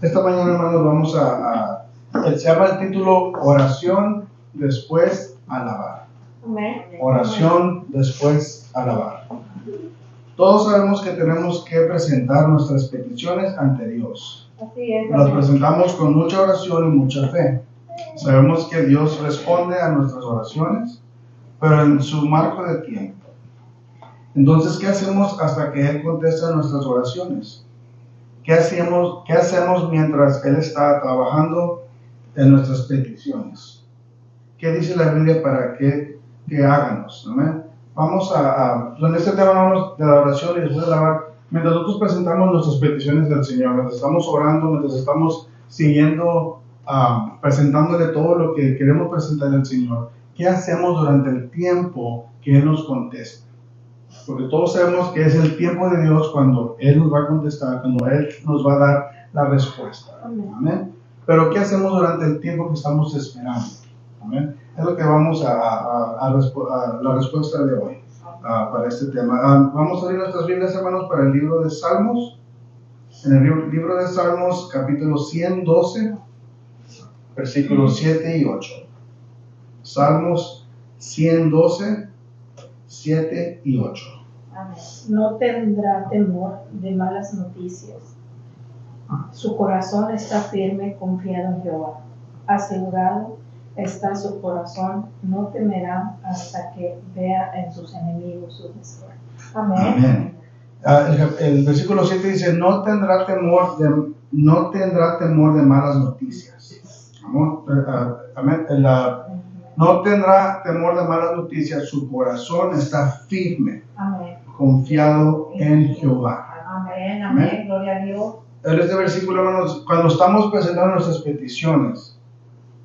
Esta mañana, hermanos, vamos se llama el título Oración después alabar. Oración después alabar. Todos sabemos que tenemos que presentar nuestras peticiones ante Dios. Las presentamos con mucha oración y mucha fe. Sabemos que Dios responde a nuestras oraciones, pero en su marco de tiempo. Entonces, ¿qué hacemos hasta que Él contesta nuestras oraciones? ¿Qué hacemos mientras Él está trabajando en nuestras peticiones? ¿Qué dice la Biblia para que háganos? ¿Amén? Vamos en este tema vamos de la oración y después de alabar. Mientras nosotros presentamos nuestras peticiones del Señor, mientras estamos orando, mientras estamos siguiendo, presentándole todo lo que queremos presentar al Señor, ¿qué hacemos durante el tiempo que Él nos contesta? Porque todos sabemos que es el tiempo de Dios cuando Él nos va a contestar, cuando Él nos va a dar la respuesta. Amén. Pero ¿qué hacemos durante el tiempo que estamos esperando? Amén. Es lo que vamos a la respuesta de hoy para este tema. Vamos a abrir nuestras Biblias, hermanos, para el libro de Salmos. En el libro de Salmos, capítulo 112, versículos 7 y 8. Salmos 112, 7 y 8. Amén. No tendrá temor de malas noticias. Su corazón está firme, confiado en Jehová. Asegurado está su corazón, no temerá hasta que vea en sus enemigos su destrucción. Amén. Amén. El versículo 7 dice, no tendrá temor de malas noticias. Amén. No tendrá temor de malas noticias, su corazón está firme, amén, confiado en Jehová. Amén, amén, gloria a Dios. En este versículo, hermanos, cuando estamos presentando nuestras peticiones,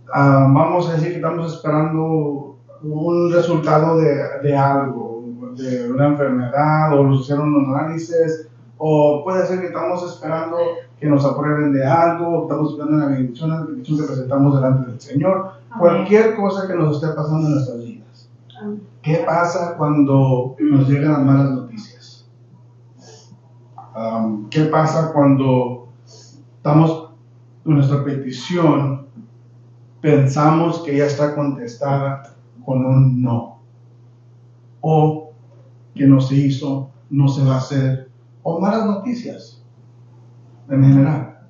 vamos a decir que estamos esperando un resultado de algo, de una enfermedad, o nos hicieron un análisis, o puede ser que estamos esperando que nos aprueben de algo, estamos esperando una bendición que presentamos delante del Señor. Amén. Cualquier cosa que nos esté pasando en nuestras vidas. Amén. ¿Qué pasa cuando nos llegan las malas noticias? ¿Qué pasa cuando estamos en nuestra petición, pensamos que ya está contestada con un no? O que no se hizo, no se va a hacer, o malas noticias en general.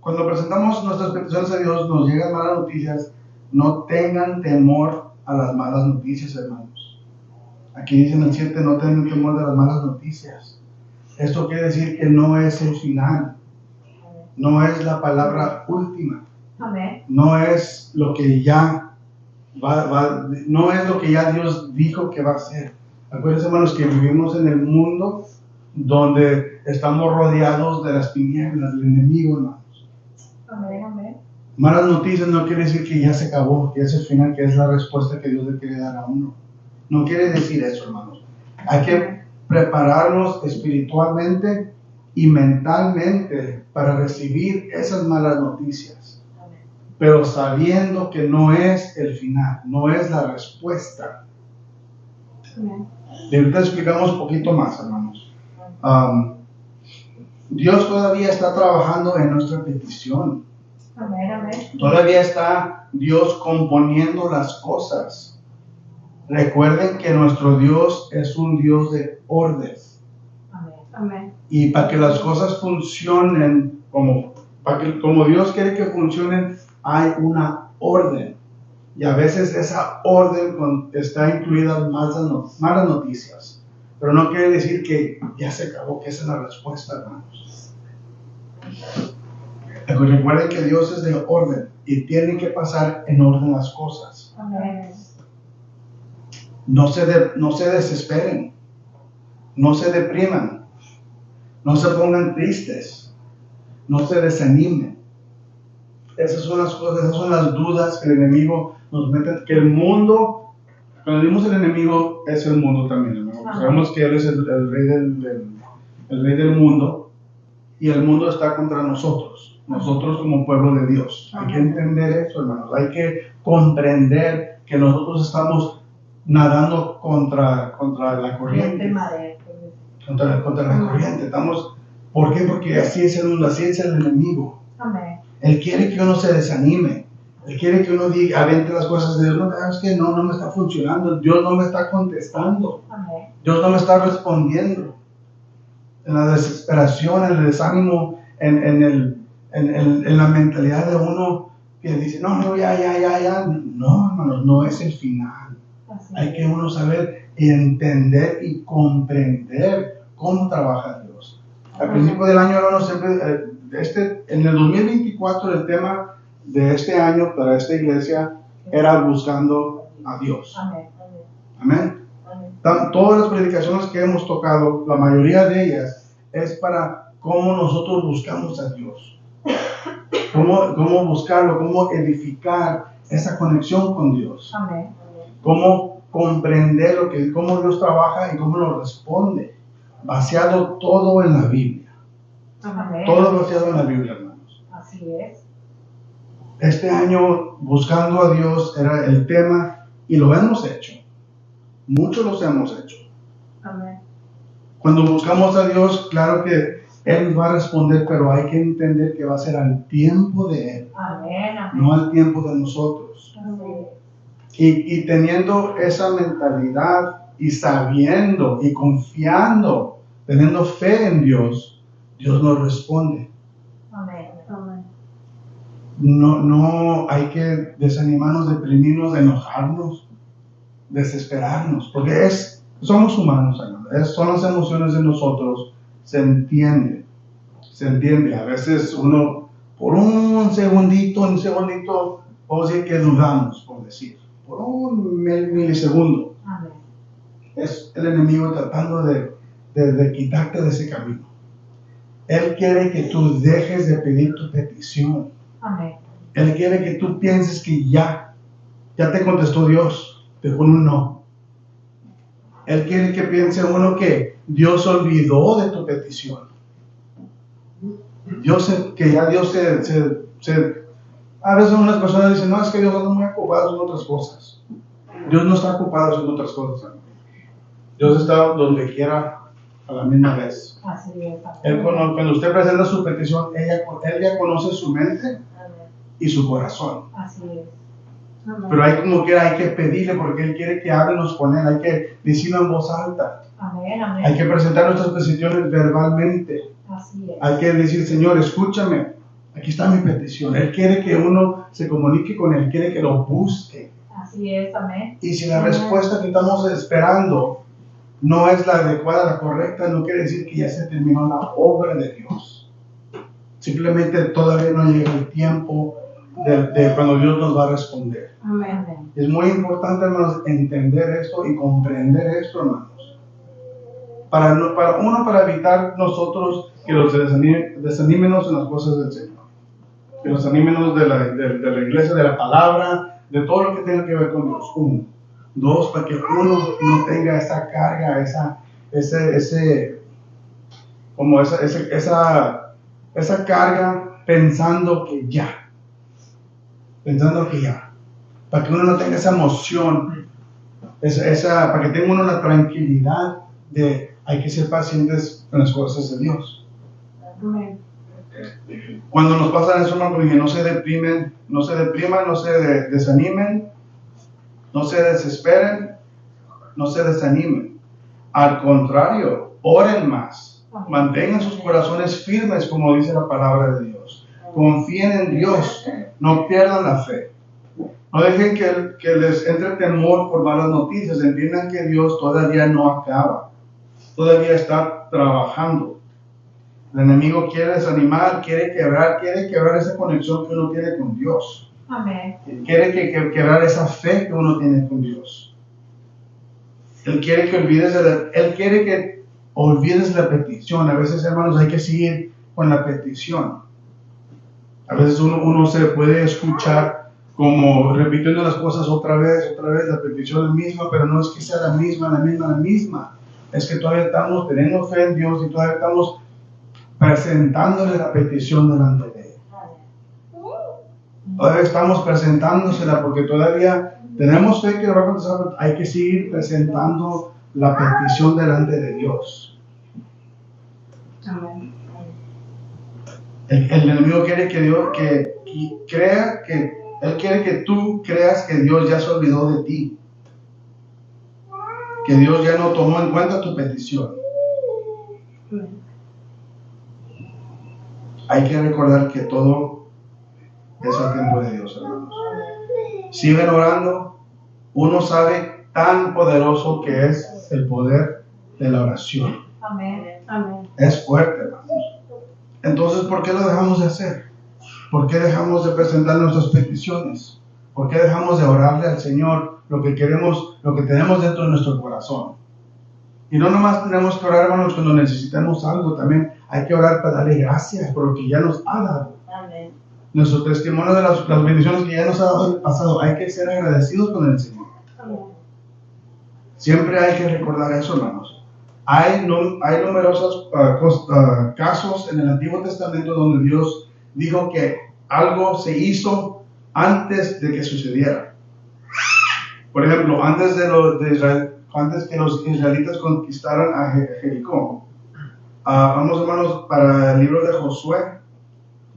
Cuando presentamos nuestras peticiones a Dios, nos llegan malas noticias. No tengan temor a las malas noticias, hermanos. Aquí dice en el 7, no tengan temor de las malas noticias. Esto quiere decir que no es el final, no es la palabra última. Amén. No es lo que ya no es lo que ya Dios dijo que va a ser. Acuérdense, hermanos, que vivimos en el mundo donde estamos rodeados de las tinieblas, del enemigo, hermanos. Amén, amén. Malas noticias no quiere decir que ya se acabó, que es el final, que es la respuesta que Dios le quiere dar a uno. No quiere decir eso, hermanos. Hay que prepararnos espiritualmente y mentalmente para recibir esas malas noticias. Amén. Pero sabiendo que no es el final, no es la respuesta. Amén. Y ahorita explicamos un poquito más, hermanos. Dios todavía está trabajando en nuestra petición. Amén, amén. Todavía está Dios componiendo las cosas. Recuerden que nuestro Dios es un Dios de orden. Amén, amén. Y para que las cosas funcionen como Dios quiere que funcionen, hay una orden. Y a veces esa orden está incluida en malas noticias. Pero no quiere decir que ya se acabó, que esa es la respuesta, hermanos. Recuerden que Dios es de orden y tienen que pasar en orden las cosas. Amén. No se desesperen, no se depriman, no se pongan tristes, no se desanimen. Esas son las cosas, esas son las dudas que el enemigo nos mete, que el mundo, cuando decimos el enemigo, es el mundo también, hermano. Sabemos que Él es el rey del mundo, y el mundo está contra nosotros como pueblo de Dios. Hay que entender eso, hermanos. Hay que comprender que nosotros estamos nadando contra la corriente. Contra la corriente. ¿Por qué? Porque así es el mundo, así es el enemigo. Amén. Él quiere que uno se desanime. Él quiere que uno diga, avente las cosas de Dios. No, es que no me está funcionando. Dios no me está contestando. Amén. Dios no me está respondiendo. En la desesperación, en el desánimo, en la mentalidad de uno que dice, no, ya. No, hermanos, no es el final. Hay que uno saber entender y comprender cómo trabaja Dios. Al principio del año, hermanos, siempre, en el 2024, el tema de este año para esta iglesia era buscando a Dios. Amén. Todas las predicaciones que hemos tocado, la mayoría de ellas, es para cómo nosotros buscamos a Dios. Cómo buscarlo, cómo edificar esa conexión con Dios. Amén. Cómo comprender cómo Dios trabaja y cómo lo responde. Basado todo en la Biblia. Amén. Todo basado en la Biblia, hermanos. Así es. Este año, buscando a Dios, era el tema y lo hemos hecho. Muchos los hemos hecho. Amén. Cuando buscamos a Dios, claro que Él va a responder, pero hay que entender que va a ser al tiempo de Él. Amén. No al tiempo de nosotros. Amén. Y teniendo esa mentalidad y sabiendo y confiando, teniendo fe en Dios, Dios nos responde. Amén. Amén. No hay que desanimarnos, deprimirnos, enojarnos, desesperarnos, porque somos humanos, son las emociones de nosotros, se entiende. A veces uno, por un segundito, vamos a decir que dudamos, por decir, por un milisegundo. Amén. Es el enemigo tratando de quitarte de ese camino. Él quiere que tú dejes de pedir tu petición. Amén. Él quiere que tú pienses que ya te contestó Dios, te pone un no. Él quiere que piense uno que Dios olvidó de tu petición. Que ya Dios a veces unas personas dicen, no, es que Dios está muy ocupado en otras cosas. Dios no está ocupado en otras cosas. Dios está donde quiera a la misma vez. Así es. Cuando usted presenta su petición, Él ya conoce su mente y su corazón. Así es. Amén. Pero hay que pedirle porque Él quiere que hablemos con Él, hay que decirlo en voz alta. Amén. Amén. Hay que presentar nuestras peticiones verbalmente. Así es. Hay que decir, Señor, escúchame, aquí está mi petición. Él quiere que uno se comunique con Él, quiere que lo busque. Así es, amén. Y si la respuesta que estamos esperando no es la adecuada, la correcta, no quiere decir que ya se terminó la obra de Dios. Simplemente todavía no llega el tiempo de cuando Dios nos va a responder. Amén. Es muy importante, hermanos, entender esto y comprender esto, hermanos. Para evitar nosotros que los desanimemos en las cosas del Señor. Que los animemos de la iglesia, de la palabra, de todo lo que tenga que ver con Dios. 1. 2, para que uno no tenga esa carga, esa carga pensando que ya. Para que uno no tenga esa emoción, para que tenga uno la tranquilidad de hay que ser pacientes en las cosas de Dios. Amén. Cuando nos pasa eso, hermano, que no se depriman, no se desanimen, no se desesperen, no se desanimen. Al contrario, oren más. Mantengan sus corazones firmes, como dice la palabra de Dios. Confíen en Dios, no pierdan la fe. No dejen que les entre temor por malas noticias. Entiendan que Dios todavía no acaba. Todavía está trabajando. El enemigo quiere desanimar, quiere quebrar esa conexión que uno tiene con Dios. Amén. Quiere quebrar esa fe que uno tiene con Dios. Él quiere que olvides la petición. A veces, hermanos, hay que seguir con la petición. A veces uno se puede escuchar como repitiendo las cosas otra vez, la petición es la misma, pero no es que sea la misma. Es que todavía estamos teniendo fe en Dios y todavía estamos presentándole la petición delante de Él. Todavía estamos presentándosela porque todavía tenemos fe que lo va a contestar, pero hay que seguir presentando la petición delante de Dios. Amén. El enemigo quiere que Dios, él quiere que tú creas que Dios ya se olvidó de ti, que Dios ya no tomó en cuenta tu petición. Hay que recordar que todo es el tiempo de Dios, hermanos. Siguen orando. Uno sabe tan poderoso que es el poder de la oración. Amén. Amén. Es fuerte, hermanos. Entonces, ¿por qué lo dejamos de hacer? ¿Por qué dejamos de presentar nuestras peticiones? ¿Por qué dejamos de orarle al Señor lo que queremos, lo que tenemos dentro de nuestro corazón? Y no nomás tenemos que orar, hermanos, cuando necesitamos algo, también hay que orar para darle gracias por lo que ya nos ha dado. Amén. Nuestro testimonio de las bendiciones que ya nos ha dado en el pasado, hay que ser agradecidos con el Señor. Amén. Siempre hay que recordar eso, hermanos. Hay numerosos casos en el Antiguo Testamento donde Dios dijo que algo se hizo antes de que sucediera. Por ejemplo, antes que los israelitas conquistaran a Jericó. Vamos, hermanos, para el libro de Josué.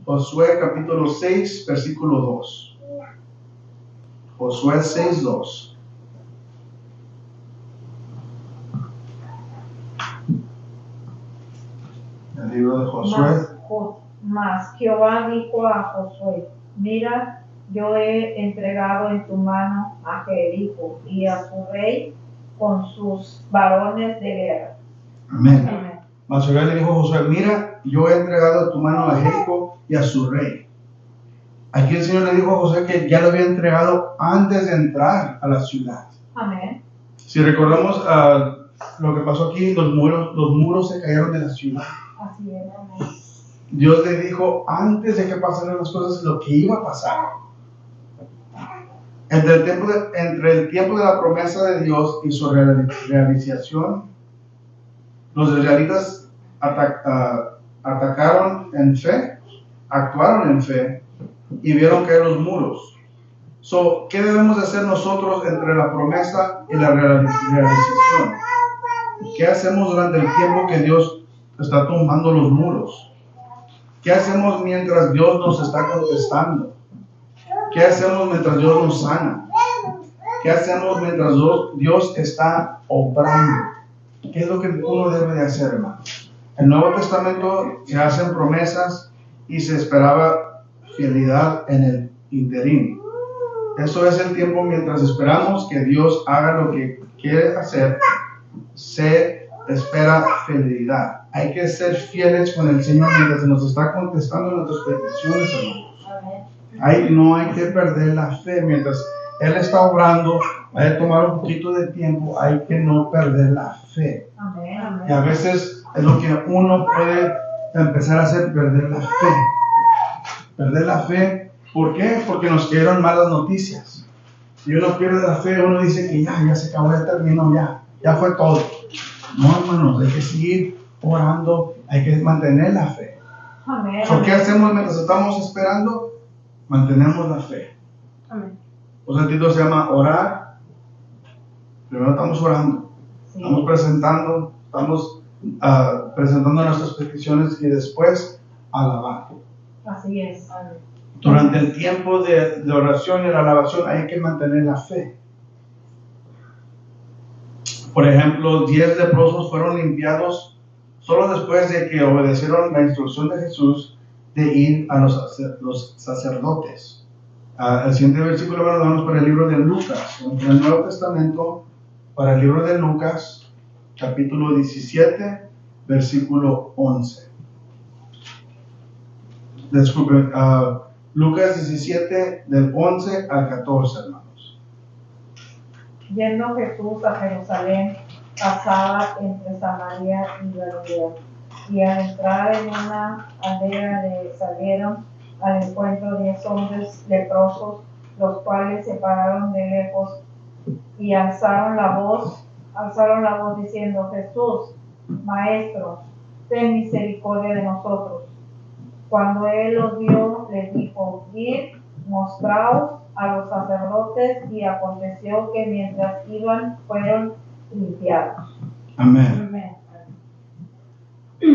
Josué capítulo 6, versículo 2. Josué 6, 2. El libro de Josué. Mas Jehová dijo a Josué: mira, yo he entregado en tu mano a Jericó y a su rey con sus varones de guerra. Amén. Amén. Mas Jehová le dijo a Josué: mira, yo he entregado en tu mano a Jericó y a su rey. Aquí el Señor le dijo a Josué que ya lo había entregado antes de entrar a la ciudad. Amén. Si recordamos lo que pasó aquí, los muros se cayeron de la ciudad. Así es, amén. Dios le dijo antes de que pasaran las cosas lo que iba a pasar. Entre el tiempo de la promesa de Dios y su realización, los israelitas atacaron en fe, actuaron en fe y vieron caer los muros. ¿Qué debemos de hacer nosotros entre la promesa y la realización? ¿Qué hacemos durante el tiempo que Dios está tumbando los muros? ¿Qué hacemos mientras Dios nos está contestando? ¿Qué hacemos mientras Dios nos sana? ¿Qué hacemos mientras Dios está obrando? ¿Qué es lo que uno debe de hacer, hermano? En el Nuevo Testamento se hacen promesas y se esperaba fidelidad en el interín. Eso es el tiempo mientras esperamos que Dios haga lo que quiere hacer. Se espera fidelidad. Hay que ser fieles con el Señor mientras nos está contestando nuestras peticiones, hermanos. No hay que perder la fe. Mientras Él está obrando, hay que tomar un poquito de tiempo. Hay que no perder la fe. Amén. Y a veces es lo que uno puede empezar a hacer, perder la fe. Perder la fe. ¿Por qué? Porque nos dieron malas noticias. Si uno pierde la fe, uno dice que ya se acabó, ya terminó, ya fue todo. No, hermanos, hay que seguir orando, hay que mantener la fe. Amén. ¿Qué hacemos mientras estamos esperando? Mantenemos la fe. Amén. Un sentido se llama orar. Primero estamos orando, sí. Estamos presentando nuestras peticiones y después alabar. Así es. Amén. Durante el tiempo de oración y la alabación hay que mantener la fe. Por ejemplo, 10 leprosos fueron limpiados solo después de que obedecieron la instrucción de Jesús de ir a los sacerdotes. El siguiente versículo lo damos para el libro de Lucas. En el Nuevo Testamento, para el libro de Lucas, capítulo 17, versículo 11. Disculpen, Lucas 17, del 11 al 14, hermanos. Yendo Jesús a Jerusalén, pasaba entre Samaria y Galilea, y al entrar en una aldea salieron al encuentro 10 hombres leprosos, los cuales se pararon de lejos y alzaron la voz diciendo: Jesús, Maestro, ten misericordia de nosotros. Cuando él los vio, les dijo: id, mostraos a los sacerdotes. Y aconteció que mientras iban, fueron limpiados. Amén. Amén.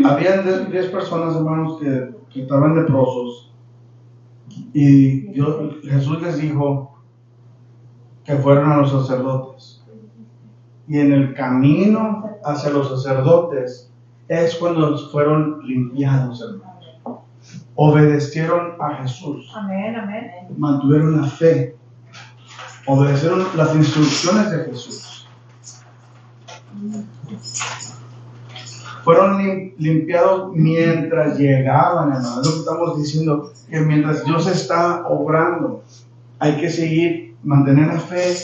Habían 10 personas, hermanos, que que estaban leprosos, y Jesús les dijo que fueran a los sacerdotes. Y en el camino hacia los sacerdotes es cuando fueron limpiados, hermanos. Obedecieron a Jesús. Amén, amén. Mantuvieron la fe. Obedecieron las instrucciones de Jesús. Fueron limpiados mientras llegaban, hermanos. Es lo que estamos diciendo, que mientras Dios está obrando, hay que seguir, mantener la fe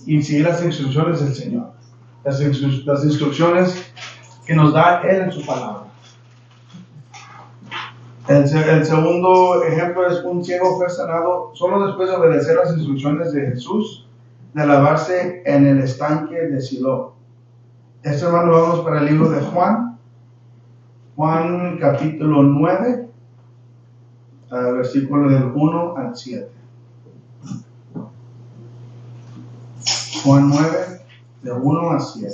y seguir las instrucciones del Señor. Las instrucciones que nos da Él en su palabra. El segundo ejemplo es: un ciego fue sanado solo después de obedecer las instrucciones de Jesús de lavarse en el estanque de Siloé. Hermano, vamos para el libro de Juan capítulo 9, versículo del 1 al 7. Juan 9, de 1 a 7.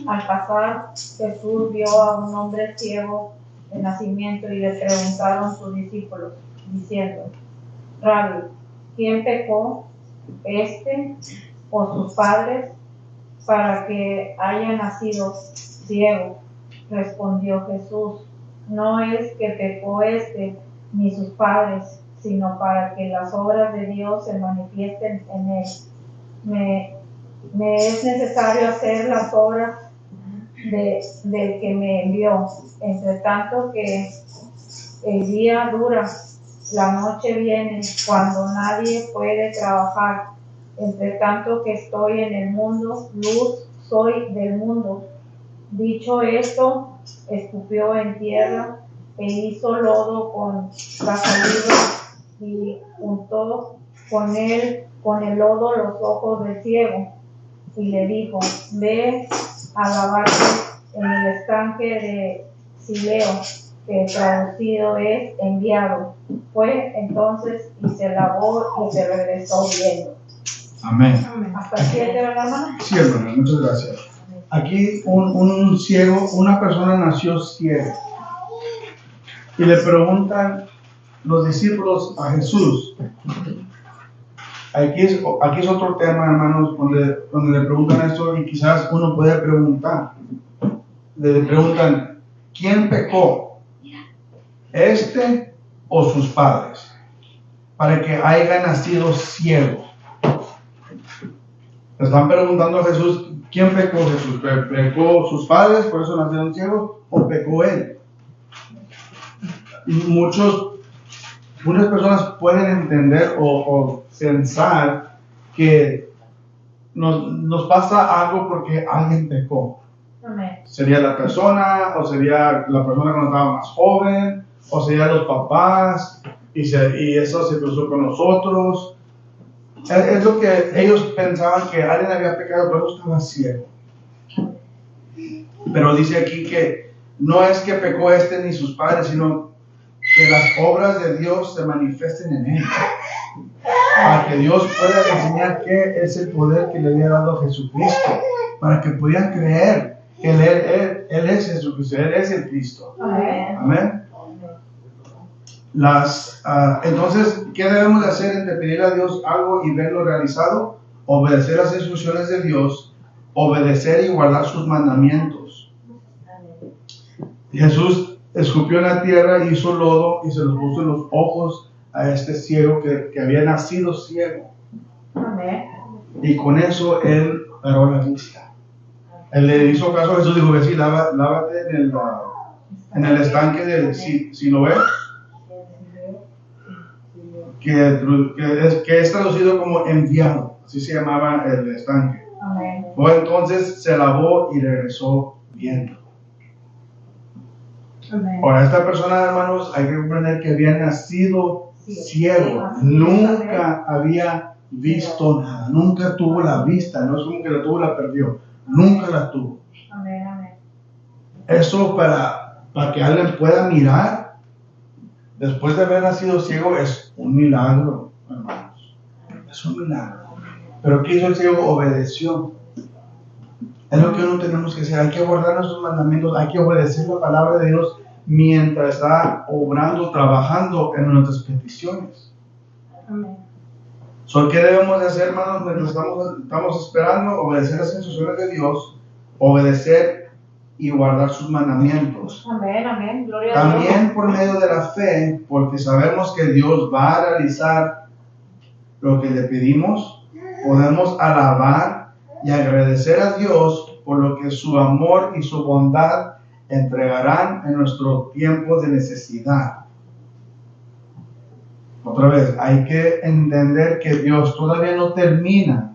Al pasar, Jesús vio a un hombre ciego de nacimiento y le preguntaron sus discípulos, diciendo: Rabí, ¿quién pecó, este o sus padres, para que haya nacido ciego? Respondió Jesús: no es que pecó este ni sus padres, sino para que las obras de Dios se manifiesten en él. Me es necesario hacer las obras del que me envió. Entre tanto que el día dura, la noche viene, cuando nadie puede trabajar. Entre tanto que estoy en el mundo, luz soy del mundo. Dicho esto, escupió en tierra e hizo lodo con la saliva y untó con el lodo los ojos del ciego. Y le dijo: ve a lavarte en el estanque de Siloé, que traducido es enviado. Fue entonces y se lavó y se regresó viendo. Amén. ¿Hasta el 7, verdad, hermano? Sí, hermano, muchas gracias. Aquí un ciego, una persona nació ciega. Y le preguntan los discípulos a Jesús. Aquí es otro tema, hermanos, donde le preguntan esto, y quizás uno puede preguntar. Le preguntan: ¿quién pecó? ¿Este o sus padres? Para que haya nacido ciego. Le están preguntando a Jesús: ¿quién pecó? Jesús, ¿pecó sus padres, por eso nacieron ciegos, o pecó él? Y muchas personas pueden entender o pensar que nos pasa algo porque alguien pecó. Amén. Sería la persona, o sería la persona cuando estaba más joven, o sería los papás, y eso se cruzó con nosotros. Es lo que ellos pensaban, que alguien había pecado, pero estaba ciego. Pero dice aquí que no es que pecó este ni sus padres, sino que las obras de Dios se manifiesten en él, para que Dios pueda enseñar qué es el poder que le había dado a Jesucristo, para que pudieran creer que Él es Jesucristo, Él es el Cristo. Amén. Amén. Entonces, ¿qué debemos de hacer entre pedirle a Dios algo y verlo realizado? Obedecer las instrucciones de Dios, obedecer y guardar sus mandamientos. Jesús escupió en la tierra, hizo lodo y se los puso en los ojos a este ciego que había nacido ciego. Amén. Y con eso él paró la vista. Él le hizo caso a Jesús, dijo: que sí, lávate en el estanque de Siloé, que es traducido como enviado, así se llamaba el estanque. Amén. Fue entonces, se lavó y regresó viendo. Amén. Ahora, esta persona, hermanos, hay que comprender que había nacido ciego, nunca había visto nada, nunca tuvo la vista, no es como que la tuvo, la perdió, nunca la tuvo. Amén, amén. Eso para que alguien pueda mirar después de haber nacido ciego es un milagro, hermanos, es un milagro. Pero ¿qué hizo el ciego? Obedeció. Es lo que uno tenemos que hacer. Hay que guardar nuestros mandamientos, hay que obedecer la palabra de Dios mientras está obrando, trabajando en nuestras peticiones. Amén. ¿Qué debemos de hacer, hermanos, mientras estamos esperando? Obedecer las instrucciones de Dios, obedecer y guardar sus mandamientos. Amén, amén. Gloria a Dios. También por medio de la fe, porque sabemos que Dios va a realizar lo que le pedimos, podemos alabar y agradecer a Dios por lo que su amor y su bondad entregarán en nuestro tiempo de necesidad. Otra vez, hay que entender que Dios todavía no termina.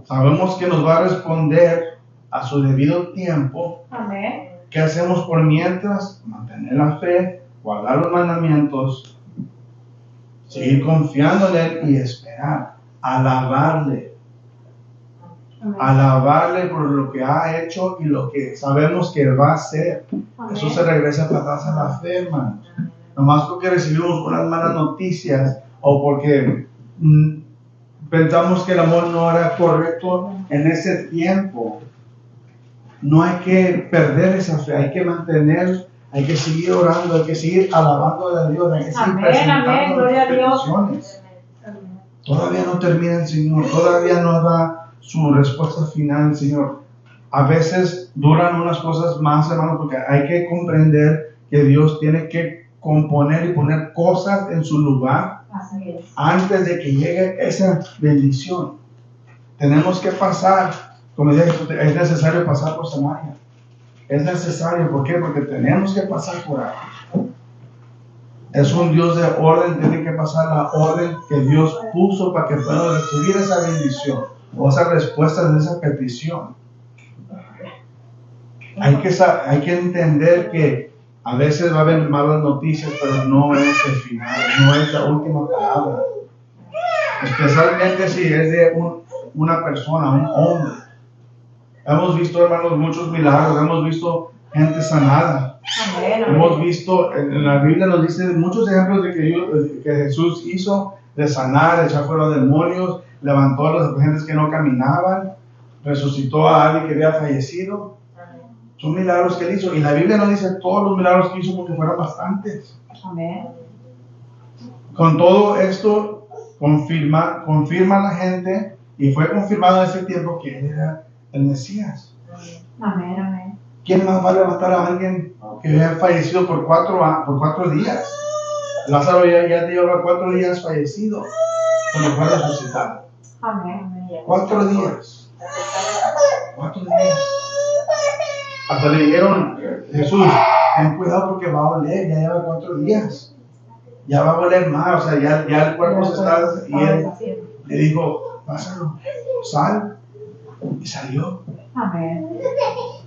Sabemos que nos va a responder a su debido tiempo. Amén. ¿Qué hacemos por mientras? Mantener la fe, guardar los mandamientos, seguir confiando en Él y esperar, alabarle. Amén. Alabarle por lo que ha hecho y lo que sabemos que va a hacer. Amén. Eso se regresa para atrás a la fe, hermanos. Nomás porque recibimos unas malas noticias o porque pensamos que el amor no era correcto en ese tiempo. No hay que perder esa fe, hay que mantener, hay que seguir orando, hay que seguir alabando a Dios, hay que seguir presentando gloria a Dios. peticiones. Todavía no termina el Señor, todavía no da su respuesta final el Señor. A veces duran unas cosas más, hermanos, porque hay que comprender que Dios tiene que componer y poner cosas en su lugar antes de que llegue esa bendición. Tenemos que pasar, como dije, es necesario pasar por Samaria. Es necesario, ¿por qué? Porque tenemos que pasar por ahí. Es un Dios de orden, tiene que pasar la orden que Dios puso para que puedan recibir esa bendición o esa respuesta de esa petición. Hay que entender que a veces va a haber malas noticias, pero no es el final, no es la última palabra. Especialmente si es de una persona, un hombre. Hemos visto, hermanos, muchos milagros, hemos visto gente sanada. Amén, amén. Hemos visto, en la Biblia nos dice muchos ejemplos de que Jesús hizo de sanar, de echar fuera demonios, levantó a las gentes que no caminaban, resucitó a alguien que había fallecido. Son milagros que Él hizo. Y la Biblia no dice todos los milagros que hizo porque fueron bastantes. Amén. Con todo esto, confirma la gente, y fue confirmado en ese tiempo que Él era el Mesías. Amén, amén. ¿Quién más va a levantar a alguien que había fallecido por 4 días? Lázaro ya llevaba 4 días fallecido cuando fue resucitado. Amén. 4 días. 4 días. Hasta le dijeron, Jesús, ten cuidado porque va a oler, ya lleva 4 días. Ya va a oler más, o sea, ya el cuerpo se está... Y Él le dijo, pásalo, sal. Y salió. Amén.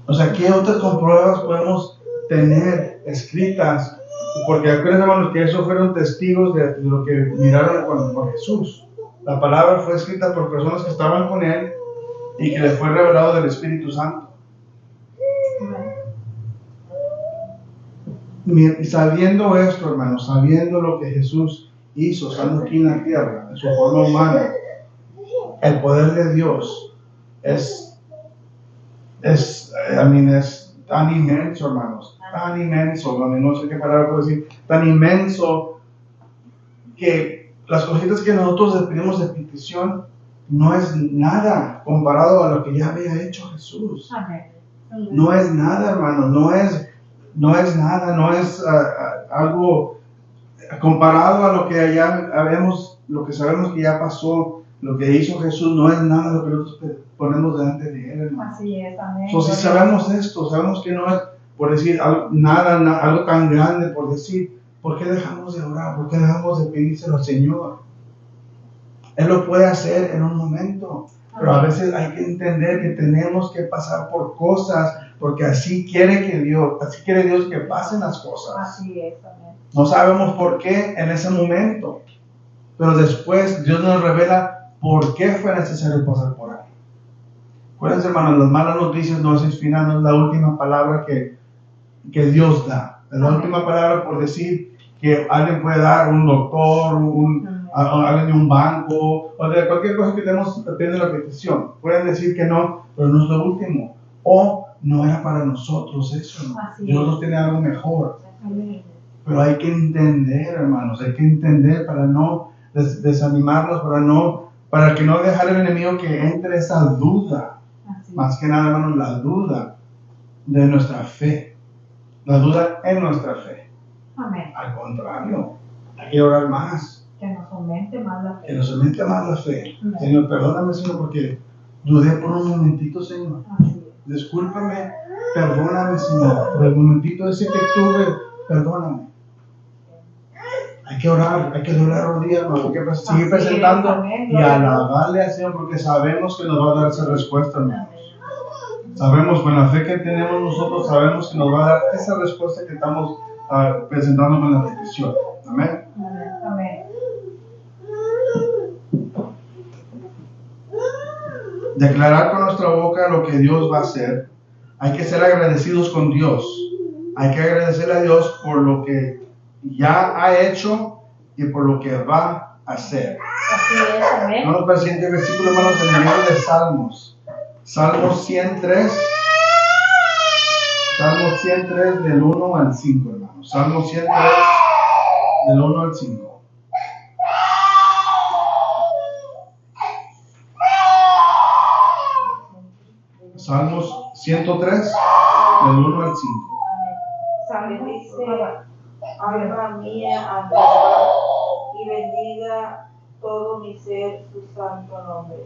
O sea, ¿qué otras compruebas podemos tener escritas? Porque acuérdense, hermanos, que esos fueron testigos de lo que miraron con Jesús. La palabra fue escrita por personas que estaban con Él y que les fue revelado del Espíritu Santo. Y sabiendo esto, hermanos, sabiendo lo que Jesús hizo, estando aquí en la tierra, en su forma humana, el poder de Dios es tan inmenso, hermanos, tan inmenso, no sé qué palabra puedo decir, tan inmenso que las cositas que nosotros le pedimos de petición no es nada comparado a lo que ya había hecho Jesús. Amén. No es nada, hermanos, no es nada, no es algo comparado a lo que ya lo que sabemos que ya pasó, lo que hizo Jesús, no es nada lo que nosotros ponemos delante de Él, hermano. Así es, amén. Si sabemos esto, sabemos que no es, por decir, algo tan grande, por decir, ¿por qué dejamos de orar? ¿Por qué dejamos de pedírselo al Señor? Él lo puede hacer en un momento, pero a veces hay que entender que tenemos que pasar por cosas, porque así quiere Dios que pasen las cosas. Así es, amén. No sabemos por qué en ese momento, pero después Dios nos revela por qué fue necesario pasar por ahí. Acuérdense, hermanos, las malas noticias no es el final, no es la última palabra que Dios da. Es la última palabra por decir que alguien puede dar, un doctor, alguien de un banco, o de cualquier cosa que tenemos, depende de la petición. Pueden decir que no, pero no es lo último. O no era para nosotros eso. Así Dios es. nos tiene algo mejor. Amén. Pero hay que entender, hermanos, hay que entender para no desanimarnos, para que no dejar el enemigo que entre esa duda. Así es. Más que nada, hermanos, la duda de nuestra fe. La duda en nuestra fe. Amén. Al contrario, hay que orar más. Que nos aumente más la fe. Que nos aumente más la fe. Amén. Señor, perdóname, Señor, porque dudé por un momentito, Señor. Así es. Discúlpame, perdóname, Señor. Por el momentito ese que tuve, perdóname. Hay que orar, hay que doblar rodillas, hermano. Hay que seguir presentando amén. y alabarle al Señor porque sabemos que nos va a dar esa respuesta, hermanos. Sabemos, con la fe que tenemos nosotros, sabemos que nos va a dar esa respuesta que estamos presentando con la petición. Amén. Amén. Amén. Declarar con nuestra boca lo que Dios va a hacer. Hay que ser agradecidos con Dios. Hay que agradecerle a Dios por lo que ya ha hecho y por lo que va a hacer. Así es. Amén. Vamos para el siguiente versículo, hermanos, en el libro de Salmos. Salmos 103. Salmos 103 del 1 al 5, hermanos. Salmos 103 del 1 al 5. Salmos 103 del 1 al 5. Bendice, alma mía, a Jehová, y bendiga todo mi ser su santo nombre.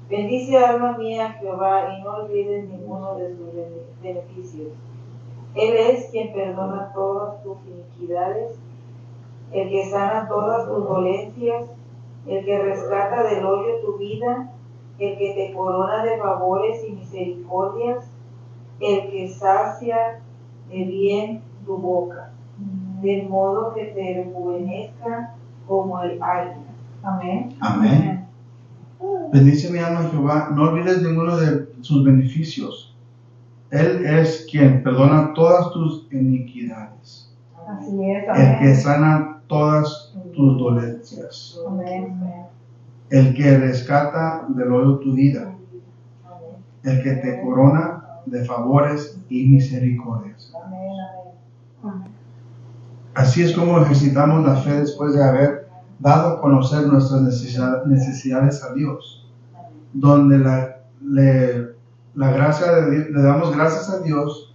Bendice, alma mía, a Jehová, y no olvides ninguno de sus beneficios. Él es quien perdona todas tus iniquidades, el que sana todas tus dolencias, el que rescata del hoyo tu vida, el que te corona de favores y misericordias, el que sacia de bien tu boca, de modo que te rejuvenezca como el águila. Amén. Amén. Bendice mi alma Jehová, no olvides ninguno de sus beneficios. Él es quien perdona todas tus iniquidades, Así es. el que Amén. sana todas tus dolencias, Amén. el que rescata del hoyo tu vida, el que te corona de favores y misericordias. Amén. Amén. Así es como ejercitamos la fe después de haber dado a conocer nuestras necesidades a Dios, donde la gracia de Dios, le damos gracias a Dios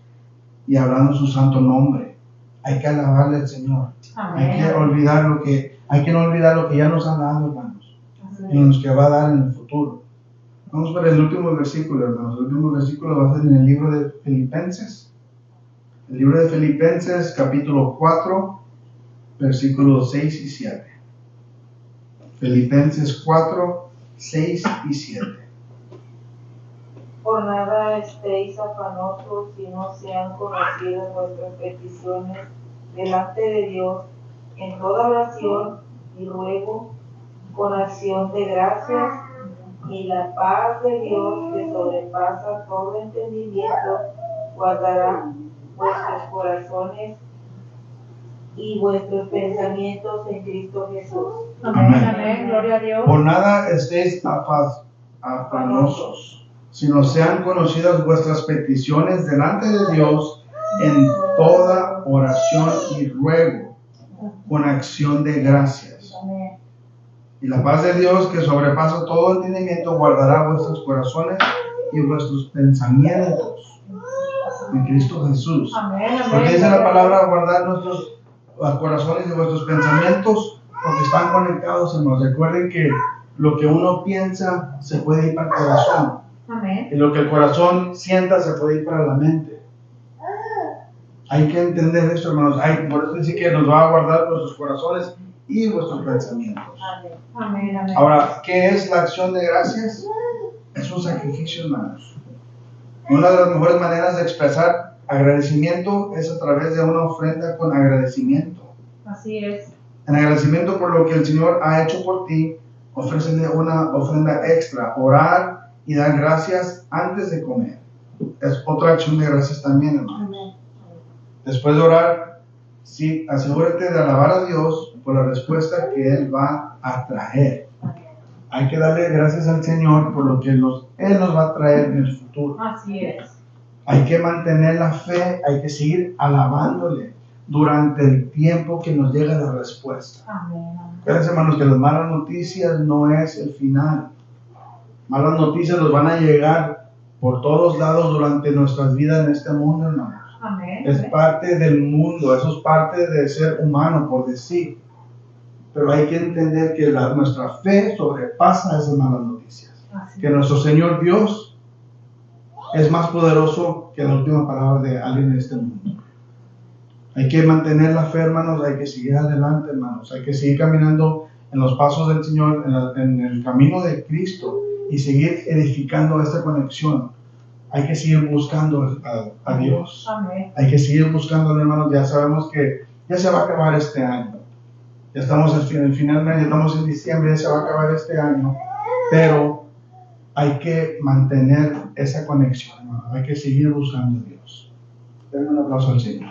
y hablando su santo nombre. Hay que alabarle al Señor. Amén. Hay que no olvidar lo que ya nos ha dado, hermanos, Así y nos que va a dar en el futuro. Vamos para el último versículo, hermanos. El último versículo va a ser en el libro de Filipenses. El libro de Filipenses, capítulo 4, versículos 6 y 7. Filipenses 4, 6 y 7. Por nada estéis afanosos si no sean conocidas vuestras peticiones delante de Dios en toda oración y ruego con acción de gracias, y la paz de Dios que sobrepasa todo entendimiento guardará vuestros corazones y vuestros pensamientos en Cristo Jesús. Amén. Amén. Amén. Gloria a Dios. Por nada estéis afanosos, sino sean conocidas vuestras peticiones delante de Dios en toda oración y ruego, con acción de gracias. Amén. Y la paz de Dios, que sobrepasa todo entendimiento, guardará vuestros corazones y vuestros pensamientos en Cristo Jesús. Amén. Amén. Porque dice la palabra guardar nuestros corazones y vuestros pensamientos, porque están conectados, hermanos. Recuerden que lo que uno piensa se puede ir para el corazón, Amén. y lo que el corazón sienta se puede ir para la mente. Hay que entender esto, hermanos. Por eso dice que nos va a guardar vuestros corazones y vuestros pensamientos. Amén. Amén. Ahora, ¿qué es la acción de gracias? Es un sacrificio, hermanos. Una de las mejores maneras de expresar agradecimiento es a través de una ofrenda con agradecimiento. Así es. En agradecimiento por lo que el Señor ha hecho por ti, ofrécele una ofrenda extra, orar y dar gracias antes de comer. Es otra acción de gracias también, hermanos. Amén. Después de orar, sí, asegúrate de alabar a Dios por la respuesta que Él va a traer. Hay que darle gracias al Señor por lo que Él nos va a traer en el futuro. Así es. Hay que mantener la fe, hay que seguir alabándole durante el tiempo que nos llega la respuesta. Acuérdense, hermanos, que las malas noticias no es el final. Malas noticias nos van a llegar por todos lados durante nuestras vidas en este mundo, hermanos. Es parte del mundo, eso es parte de ser humano, por decir. Pero hay que entender que nuestra fe sobrepasa esas malas noticias. Que nuestro Señor Dios es más poderoso que la última palabra de alguien en este mundo. Hay que mantener la fe, hermanos, hay que seguir adelante, hermanos. Hay que seguir caminando en los pasos del Señor, en el camino de Cristo y seguir edificando esta conexión. Hay que seguir buscando a Dios. Amén. Hay que seguir buscando, hermanos. Ya sabemos que ya se va a acabar este año. Ya estamos en el final, ya estamos en diciembre, ya se va a acabar este año. Pero hay que mantener esa conexión, hermanos. Hay que seguir buscando a Dios. Denle un aplauso al Señor.